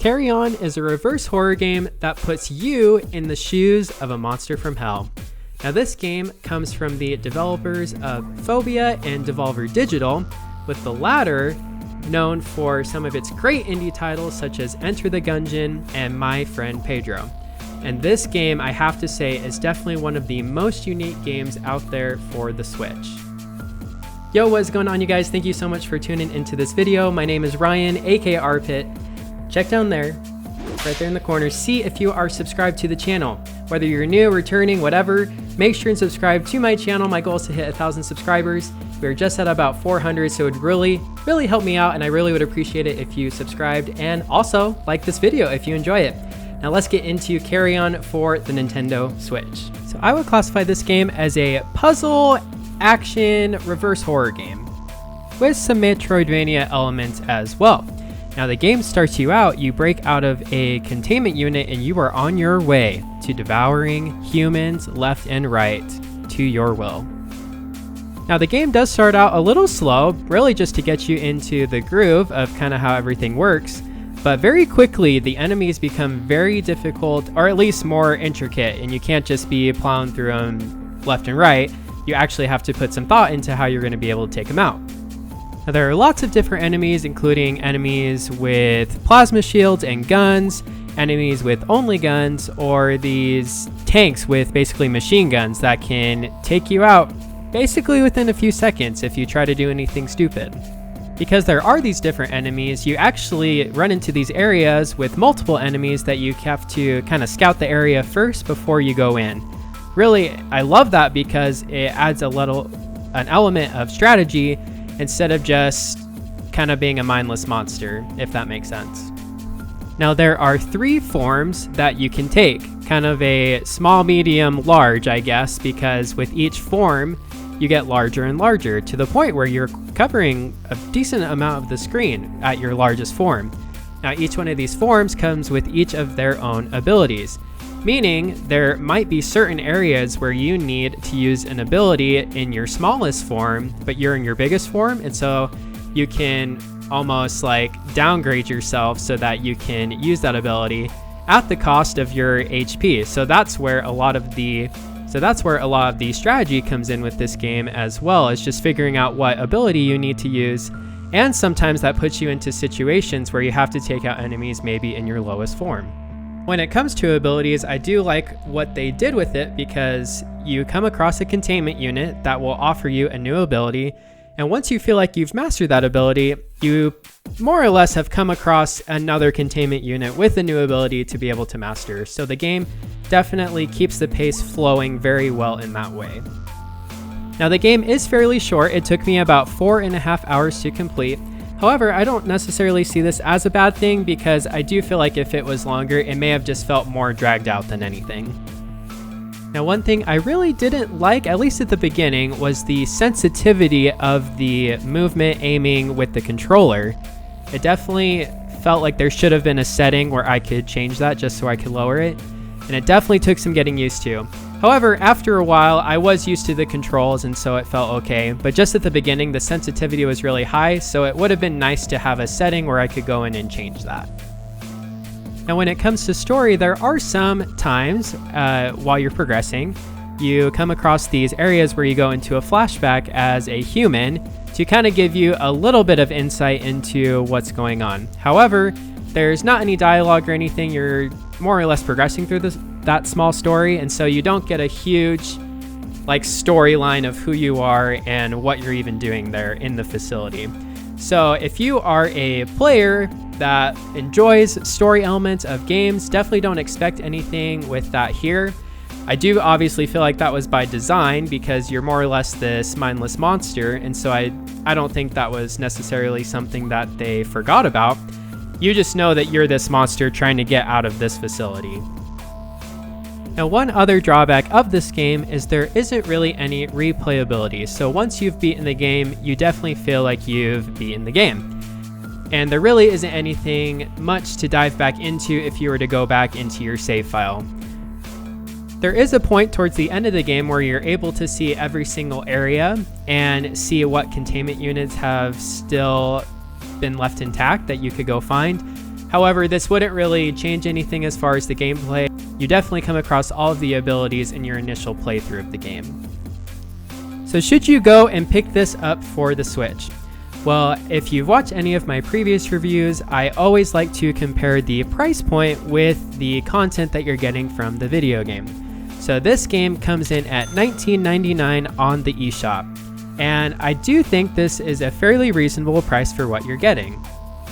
Carrion is a reverse horror game that puts you in the shoes of a monster from hell. Now this game comes from the developers of Phobia and Devolver Digital, with the latter known for some of its great indie titles such as Enter the Gungeon and My Friend Pedro. And this game, I have to say, is definitely one of the most unique games out there for the Switch. Yo, what's going on, you guys? Thank you so much for tuning into this video. My name is Ryan, aka Arpit. Check down there, right there in the corner, see if you are subscribed to the channel. Whether you're new, returning, whatever, make sure and subscribe to my channel. My goal is to hit 1,000 subscribers. We're just at about 400, so it would really help me out, and I really would appreciate it if you subscribed and also like this video if you enjoy it. Now let's get into Carrion for the Nintendo Switch. So I would classify this game as a puzzle, action, reverse horror game with some Metroidvania elements as well. Now the game starts you out, you break out of a containment unit and you are on your way to devouring humans left and right to your will. Now the game does start out a little slow, really just to get you into the groove of kind of how everything works, but very quickly the enemies become very difficult, or at least more intricate, and you can't just be plowing through them left and right. You actually have to put some thought into how you're going to be able to take them out. Now, there are lots of different enemies, including enemies with plasma shields and guns, enemies with only guns, or these tanks with basically machine guns that can take you out basically within a few seconds if you try to do anything stupid. Because there are these different enemies, you actually run into these areas with multiple enemies that you have to kind of scout the area first before you go in. Really, I love that because it adds an element of strategy instead of just kind of being a mindless monster, if that makes sense. Now there are 3 forms that you can take, kind of a small, medium, large, I guess, because with each form you get larger and larger to the point where you're covering a decent amount of the screen at your largest form. Now each one of these forms comes with each of their own abilities, meaning there might be certain areas where you need to use an ability in your smallest form, but you're in your biggest form, and so you can almost like downgrade yourself so that you can use that ability at the cost of your HP. So that's where a lot of the strategy comes in with this game as well, is just figuring out what ability you need to use, and sometimes that puts you into situations where you have to take out enemies maybe in your lowest form. When it comes to abilities, I do like what they did with it because you come across a containment unit that will offer you a new ability, and once you feel like you've mastered that ability, you more or less have come across another containment unit with a new ability to be able to master. So the game definitely keeps the pace flowing very well in that way. Now the game is fairly short. It took me about 4.5 hours to complete. However, I don't necessarily see this as a bad thing because I do feel like if it was longer, it may have just felt more dragged out than anything. Now, one thing I really didn't like, at least at the beginning, was the sensitivity of the movement aiming with the controller. It definitely felt like there should have been a setting where I could change that just so I could lower it, and it definitely took some getting used to. However, after a while, I was used to the controls and so it felt okay, but just at the beginning, the sensitivity was really high, so it would have been nice to have a setting where I could go in and change that. Now, when it comes to story, there are some times while you're progressing, you come across these areas where you go into a flashback as a human to kind of give you a little bit of insight into what's going on. However, there's not any dialogue or anything. You're more or less progressing through that small story, and so you don't get a huge storyline of who you are and what you're even doing there in the facility. So if you are a player that enjoys story elements of games, definitely don't expect anything with that here. I do obviously feel like that was by design because you're more or less this mindless monster, and so I don't think that was necessarily something that they forgot about. You just know that you're this monster trying to get out of this facility. Now, one other drawback of this game is there isn't really any replayability. So once you've beaten the game, you definitely feel like you've beaten the game. And there really isn't anything much to dive back into if you were to go back into your save file. There is a point towards the end of the game where you're able to see every single area and see what containment units have still been left intact that you could go find. However, this wouldn't really change anything as far as the gameplay. You definitely come across all of the abilities in your initial playthrough of the game. So should you go and pick this up for the Switch? Well, if you've watched any of my previous reviews, I always like to compare the price point with the content that you're getting from the video game. So this game comes in at $19.99 on the eShop, and I do think this is a fairly reasonable price for what you're getting.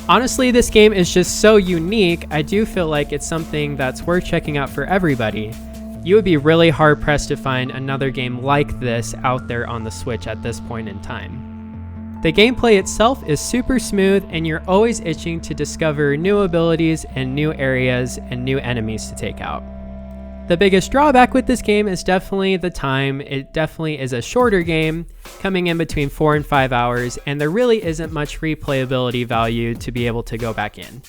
Honestly, this game is just so unique, I do feel like it's something that's worth checking out for everybody. You would be really hard pressed to find another game like this out there on the Switch at this point in time. The gameplay itself is super smooth, and you're always itching to discover new abilities and new areas and new enemies to take out. The biggest drawback with this game is definitely the time. It definitely is a shorter game, coming in between 4 and 5 hours, and there really isn't much replayability value to be able to go back in.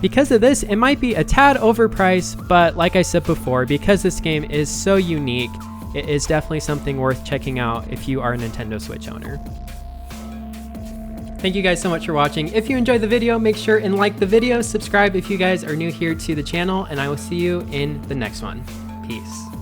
Because of this, it might be a tad overpriced, but like I said before, because this game is so unique, it is definitely something worth checking out if you are a Nintendo Switch owner. Thank you guys so much for watching. If you enjoyed the video, make sure and like the video, subscribe if you guys are new here to the channel, and I will see you in the next one. Peace.